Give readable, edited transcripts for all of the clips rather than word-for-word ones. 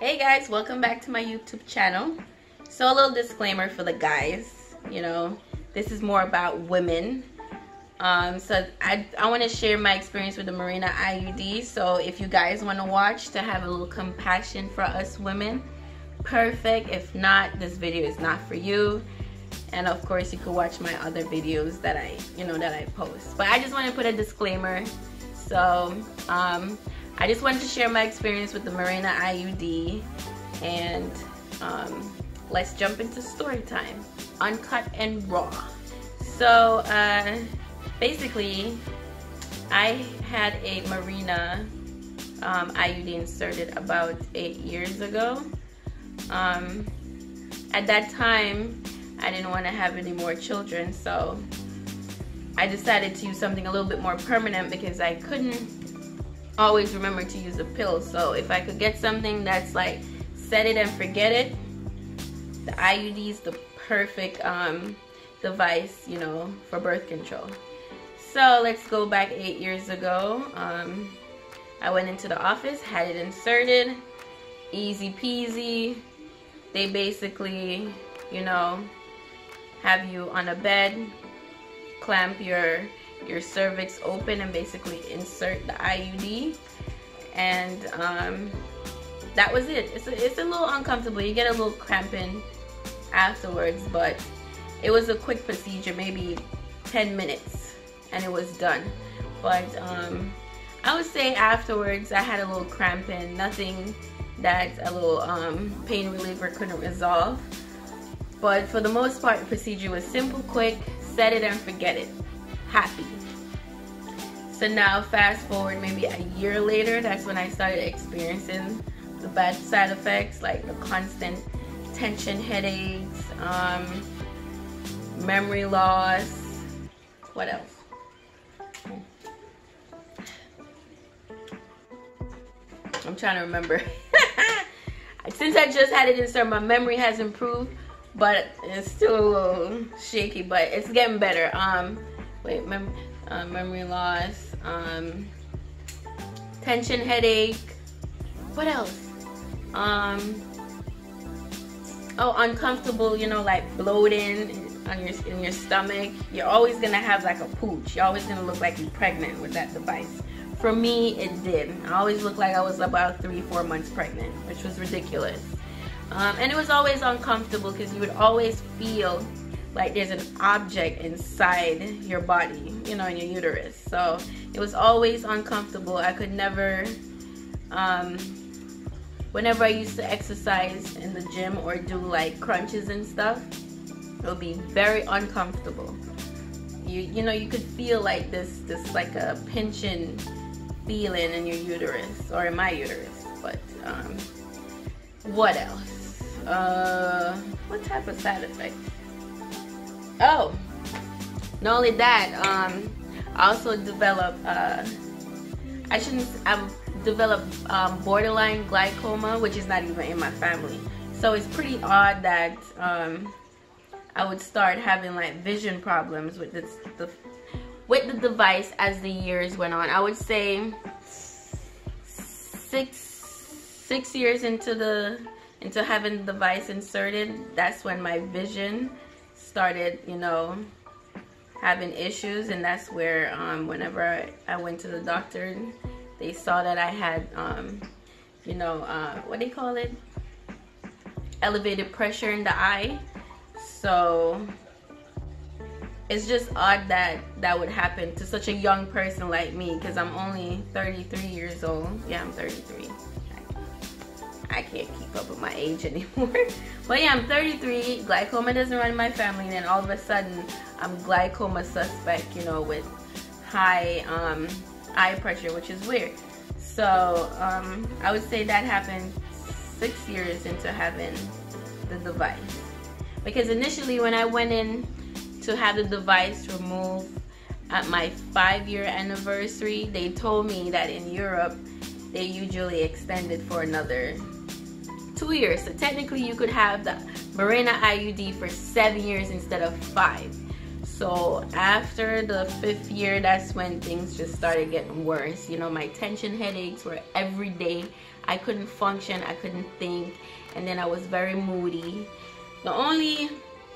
Hey guys, welcome back to my YouTube channel. So a little disclaimer for the guys, you know, this is more about women. So I want to share my experience with the Mirena Iud. So if you guys want to watch to have a little compassion for us women, perfect. If not, this video is not for you. And of course you could watch my other videos that I post. But I just want to put a disclaimer. So I just wanted to share my experience with the Mirena Iud, and let's jump into story time, uncut and raw. So basically, I had a Mirena Iud inserted about 8 years ago. At that time, I didn't want to have any more children, so I decided to use something a little bit more permanent because I couldn't always remember to use a pill. So if I could get something that's like set it and forget it, the IUD is the perfect device, you know, for birth control. So let's go back 8 years ago. I went into the office, had it inserted, easy peasy. They basically, you know, have you on a bed, clamp your cervix open and basically insert the IUD, and that was it. It's a little uncomfortable. You get a little cramping afterwards, but it was a quick procedure, maybe 10 minutes, and it was done. But I would say afterwards I had a little cramping, nothing that a little pain reliever couldn't resolve. But for the most part, the procedure was simple, quick, set it and forget it. Happy. So now fast forward maybe a year later, that's when I started experiencing the bad side effects, like the constant tension headaches, memory loss. What else? I'm trying to remember. Since I just had it inserted, my memory has improved, but it's still a little shaky, but it's getting better. Memory loss, tension headache. What else? Uncomfortable, you know, like bloating in your stomach. You're always gonna have like a pooch. You're always gonna look like you're pregnant with that device. For me, it did. I always looked like I was about 3-4 months pregnant, which was ridiculous. And it was always uncomfortable because you would always feel like there's an object inside your body, you know, in your uterus. So it was always uncomfortable. I could never, whenever I used to exercise in the gym or do like crunches and stuff, it would be very uncomfortable. You know, you could feel like this like a pinching feeling in your uterus, or in my uterus. But what else? What type of side effects? Oh, not only that, I also developed, I've developed borderline glaucoma, which is not even in my family. So it's pretty odd that I would start having like vision problems with the device as the years went on. I would say six years into having the device inserted, that's when my vision started, you know, having issues. And that's where whenever I went to the doctor, they saw that I had you know, what do they call it, elevated pressure in the eye. So it's just odd that that would happen to such a young person like me, because I'm only 33 years old. Yeah, I'm 33. I can't keep up with my age anymore. But yeah, I'm 33. Glaucoma doesn't run in my family, and then all of a sudden I'm glaucoma suspect, you know, with high eye pressure, which is weird. So I would say that happened 6 years into having the device. Because initially when I went in to have the device removed at my 5-year anniversary, they told me that in Europe they usually extend it for another 2 years. So technically you could have the Mirena Iud for 7 years instead of 5. So after the 5th year, that's when things just started getting worse. You know, my tension headaches were every day. I couldn't function, I couldn't think, and then I was very moody. The only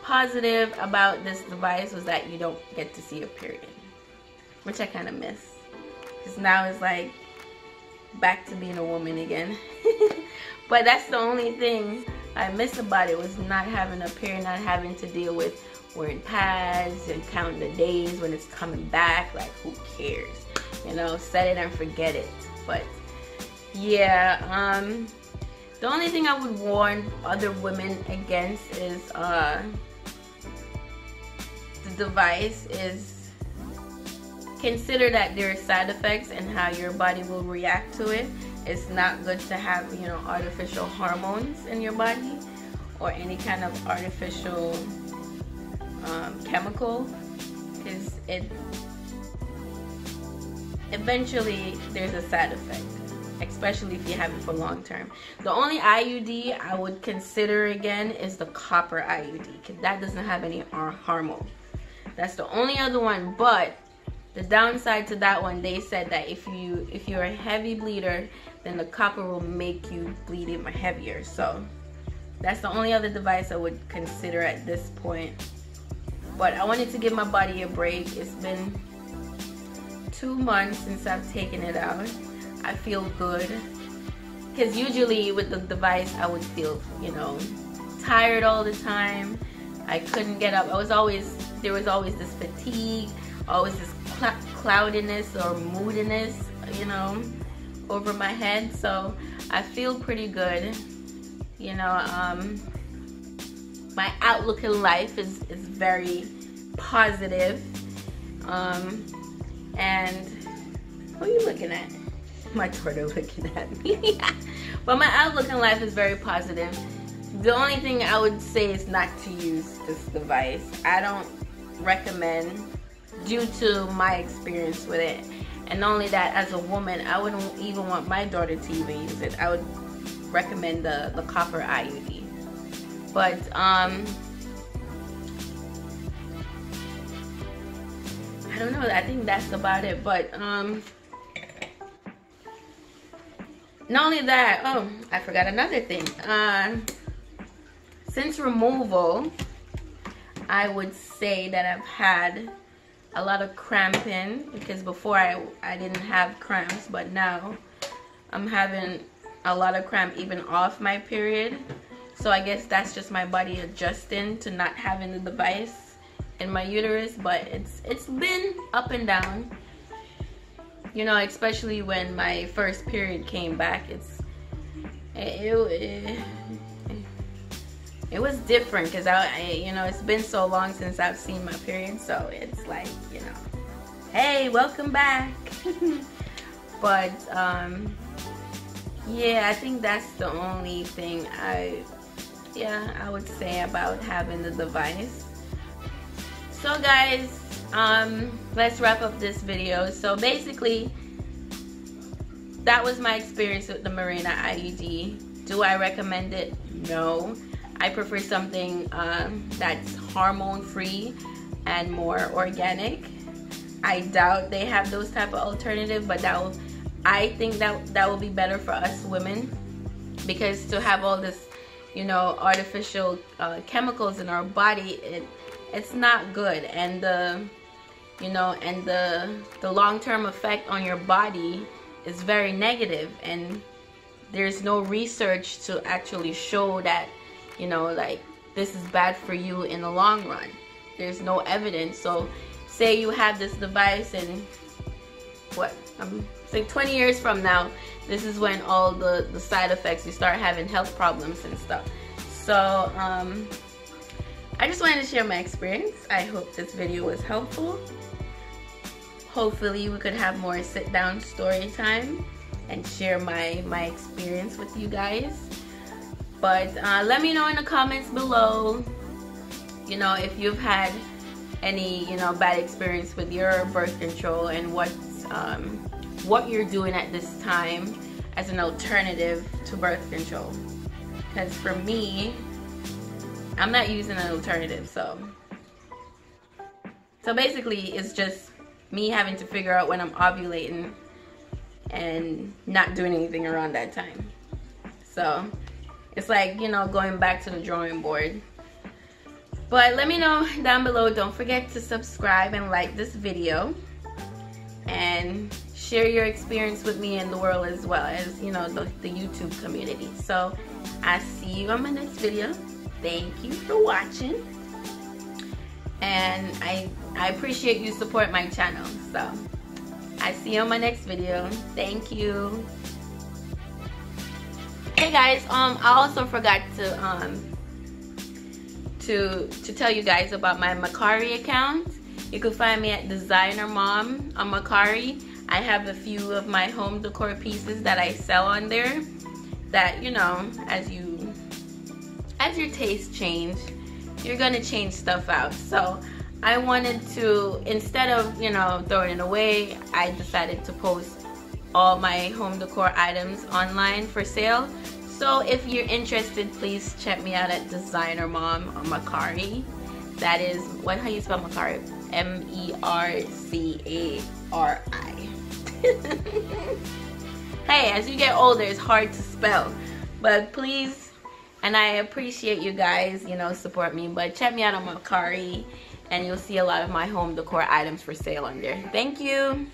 positive about this device was that you don't get to see your period, which I kind of miss, because now it's like back to being a woman again. But that's the only thing I miss about it, was not having a period, not having to deal with wearing pads and counting the days when it's coming back. Like, who cares, you know, set it and forget it. But yeah, the only thing I would warn other women against is the device is, consider that there are side effects and how your body will react to it. It's not good to have, you know, artificial hormones in your body or any kind of artificial chemical, because it eventually there's a side effect, especially if you have it for long term. The only IUD I would consider again is the copper IUD, because that doesn't have any hormone. That's the only other one. But the downside to that one, they said that if you're a heavy bleeder, then the copper will make you bleed even heavier. So that's the only other device I would consider at this point. But I wanted to give my body a break. It's been 2 months since I've taken it out. I feel good, because usually with the device I would feel, you know, tired all the time. I couldn't get up. There was always this fatigue, always this cloudiness or moodiness, you know, over my head. So I feel pretty good, you know. My outlook in life is very positive. And who are you looking at? My daughter looking at me. But my outlook in life is very positive. The only thing I would say is not to use this device. I don't recommend, due to my experience with it. And not only that, as a woman, I wouldn't even want my daughter to even use it. I would recommend the copper IUD. But I don't know, I think that's about it. But not only that, oh, I forgot another thing. Since removal, I would say that I've had a lot of cramping, because before I didn't have cramps, but now I'm having a lot of cramp even off my period. So I guess that's just my body adjusting to not having the device in my uterus. But it's been up and down, you know, especially when my first period came back. It was different, because you know, it's been so long since I've seen my period, so it's like, you know, hey, welcome back. But yeah, I think that's the only thing I would say about having the device. So guys, let's wrap up this video. So basically, that was my experience with the Mirena IUD. Do I recommend it? No. I prefer something that's hormone free and more organic. I doubt they have those type of alternative, but I think that will be better for us women, because to have all this, you know, artificial chemicals in our body, it's not good. And the long-term effect on your body is very negative, and there's no research to actually show that, you know, like, this is bad for you in the long run. There's no evidence. So say you have this device, and what, say 20 years from now, this is when all the side effects, you start having health problems and stuff. So I just wanted to share my experience. I hope this video was helpful. Hopefully we could have more sit down story time and share my experience with you guys. But let me know in the comments below, you know, if you've had any, you know, bad experience with your birth control, and what you're doing at this time as an alternative to birth control. Because for me, I'm not using an alternative, so So basically, it's just me having to figure out when I'm ovulating and not doing anything around that time. So it's like, you know, going back to the drawing board. But let me know down below. Don't forget to subscribe and like this video, and share your experience with me in the world, as well as, you know, the YouTube community. So I'll see you on my next video. Thank you for watching, and I appreciate you support my channel. So I see you on my next video. Thank you. Hey guys, I also forgot to tell you guys about my Mercari account. You can find me at Designer Mom on Mercari. I have a few of my home decor pieces that I sell on there, that, you know, as your tastes change, you're gonna change stuff out. So I wanted to, instead of, you know, throwing it away, I decided to post all my home decor items online for sale. So if you're interested, please check me out at Designer Mom on Mercari. That is, how you spell Mercari? M-E-R-C-A-R-I. Hey, as you get older, it's hard to spell. But please, and I appreciate you guys, you know, support me. But check me out on Mercari, and you'll see a lot of my home decor items for sale on there. Thank you.